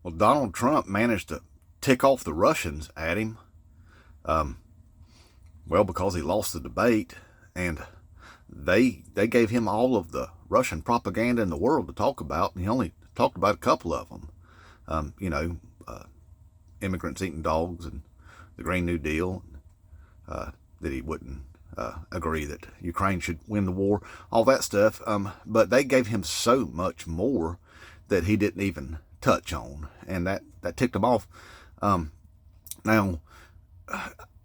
Well, Donald Trump managed to tick off the Russians at him. Um, well, because he lost the debate, and they gave him all of the Russian propaganda in the world to talk about, and he only talked about a couple of them. Um, you know, uh, Immigrants eating dogs and the Green New Deal, that he wouldn't agree that Ukraine should win the war, all that stuff. But they gave him so much more that he didn't even touch on, and that ticked him off. Now,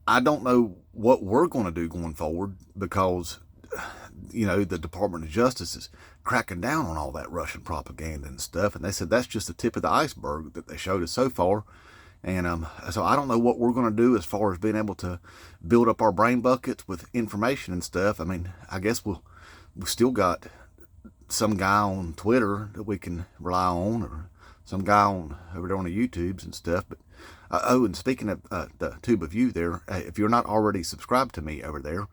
I don't know what we're going to do going forward because, the Department of Justice is cracking down on all that Russian propaganda and stuff, and they said that's just the tip of the iceberg that they showed us so far. And so I don't know what we're going to do as far as being able to build up our brain buckets with information and stuff. I mean, I guess we still got some guy on Twitter that we can rely on, or some guy over there on the YouTubes and stuff. But and speaking of the tube of you there, if you're not already subscribed to me over there,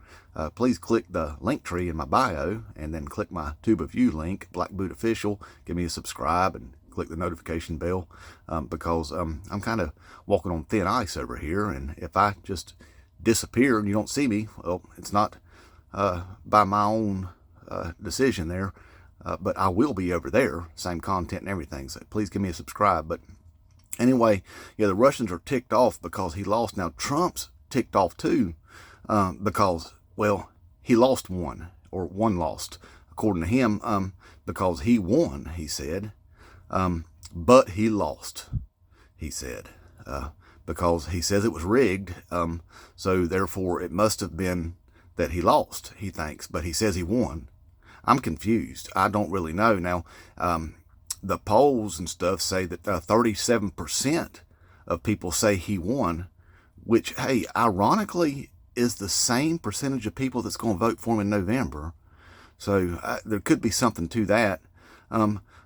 please click the link tree in my bio and then click my tube of you link, Black Boot Official. Give me a subscribe and click the notification bell, because I'm kind of walking on thin ice over here, and if I just disappear and you don't see me, well, it's not by my own decision there, but I will be over there, same content and everything, so please give me a subscribe. But anyway, yeah, the Russians are ticked off because he lost. Now, Trump's ticked off too, because, well, he lost one, or one lost, according to him, because he won, he said. But he lost, he said, because he says it was rigged. So therefore it must have been that he lost, he thinks, but he says he won. I'm confused. I don't really know. Now, the polls and stuff say that 37% of people say he won, which, hey, ironically is the same percentage of people that's going to vote for him in November. So there could be something to that.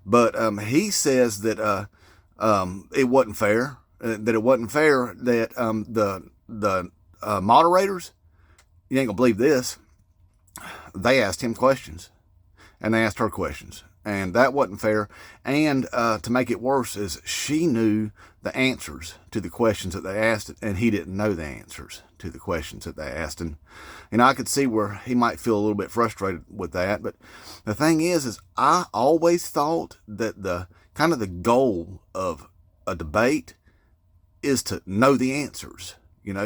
But he says that it wasn't fair. That it wasn't fair that the moderators, you ain't gonna believe this, they asked him questions, and they asked her questions, and that wasn't fair. And to make it worse, is she knew the answers to the questions that they asked, and he didn't know the answers to the questions that they asked. And I could see where he might feel a little bit frustrated with that. But the thing is I always thought that the kind of the goal of a debate is to know the answers,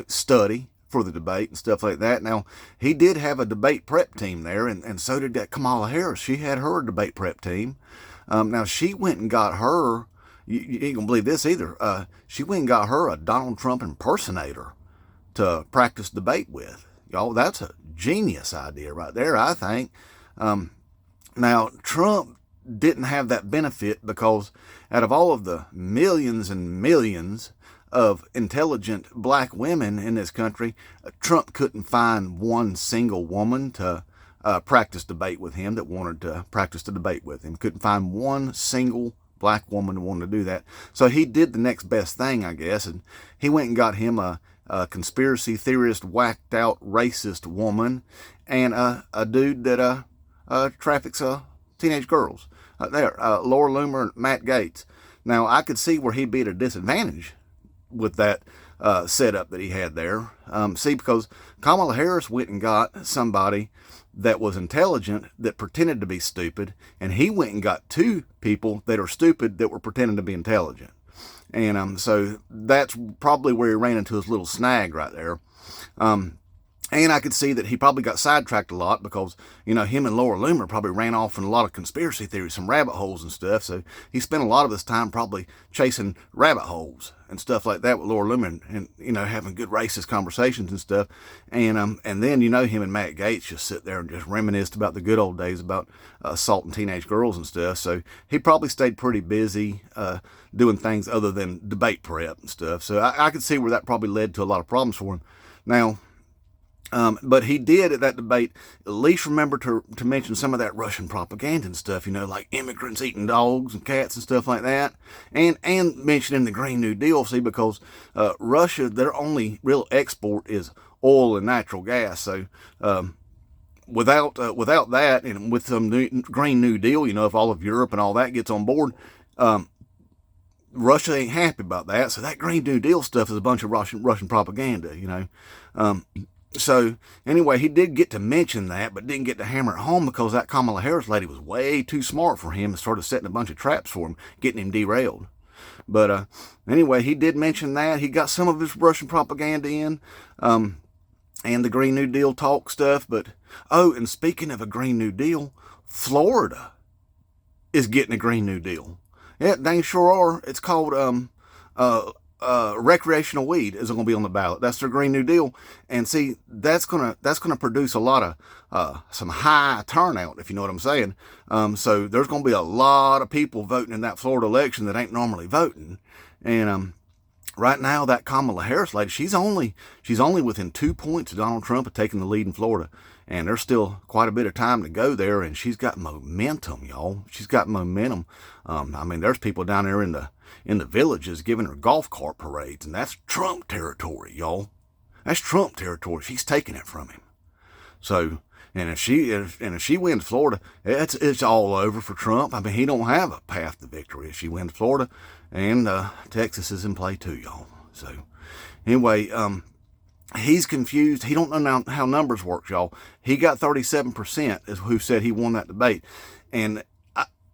study for the debate and stuff like that. Now, he did have a debate prep team there, and so did that Kamala Harris. She had her debate prep team. Now, she went and got her, you ain't gonna believe this either, she went and got her a Donald Trump impersonator to practice debate with. Y'all, that's a genius idea right there, I think. Now, Trump didn't have that benefit because out of all of the millions and millions of intelligent black women in this country, Trump couldn't find one single woman to practice debate with him that wanted to practice the debate with him. Couldn't find one single black woman who wanted to do that. So he did the next best thing, I guess, and he went and got him a conspiracy theorist, whacked out racist woman, and a dude that traffics teenage girls. Laura Loomer and Matt Gaetz. Now, I could see where he'd be at a disadvantage with that setup that he had there. Because Kamala Harris went and got somebody that was intelligent that pretended to be stupid, and he went and got two people that are stupid that were pretending to be intelligent. And so that's probably where he ran into his little snag right there. And I could see that he probably got sidetracked a lot because, him and Laura Loomer probably ran off in a lot of conspiracy theories, some rabbit holes and stuff. So he spent a lot of his time probably chasing rabbit holes and stuff like that with Laura Loomer and having good racist conversations and stuff. And then, him and Matt Gaetz just sit there and just reminisced about the good old days about assaulting teenage girls and stuff. So he probably stayed pretty busy doing things other than debate prep and stuff. So I could see where that probably led to a lot of problems for him. Now, but he did at that debate at least remember to mention some of that Russian propaganda and stuff, like immigrants eating dogs and cats and stuff like that, and mentioning the Green New Deal, see, because Russia, their only real export is oil and natural gas. So without that, and with some Green New Deal, if all of Europe and all that gets on board, Russia ain't happy about that. So that Green New Deal stuff is a bunch of Russian propaganda, you know. So anyway, he did get to mention that, but didn't get to hammer it home because that Kamala Harris lady was way too smart for him and started setting a bunch of traps for him, getting him derailed. But anyway, he did mention that. He got some of his Russian propaganda in, and the Green New Deal talk stuff. But, oh, and speaking of a Green New Deal, Florida is getting a Green New Deal. Yeah, they sure are. It's called recreational weed is going to be on the ballot. That's their Green New Deal. And see, that's gonna produce a lot of some high turnout, if you know what I'm saying. So there's going to be a lot of people voting in that Florida election that ain't normally voting. And right now, that Kamala Harris lady, she's only within 2 points of Donald Trump of taking the lead in Florida. And there's still quite a bit of time to go there, and she's got momentum, y'all. She's got momentum. I mean, there's people down there in the villages giving her golf cart parades, and that's Trump territory, y'all. That's Trump territory. She's taking it from him. So, and if she wins Florida, it's all over for Trump. I mean, he don't have a path to victory if she wins Florida, and Texas is in play too, y'all. So, anyway, he's confused. He don't know how numbers work, y'all. He got 37% is who said he won that debate, and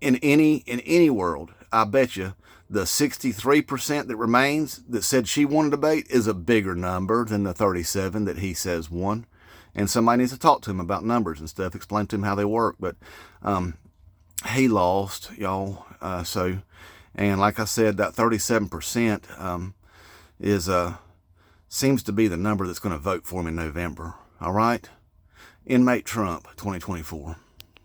in any world, I bet you the 63% that remains that said she won a debate is a bigger number than the 37 that he says won. And somebody needs to talk to him about numbers and stuff, explain to him how they work. But he lost, y'all. And like I said, that 37% is seems to be the number that's going to vote for him in November. All right? Inmate Trump 2024.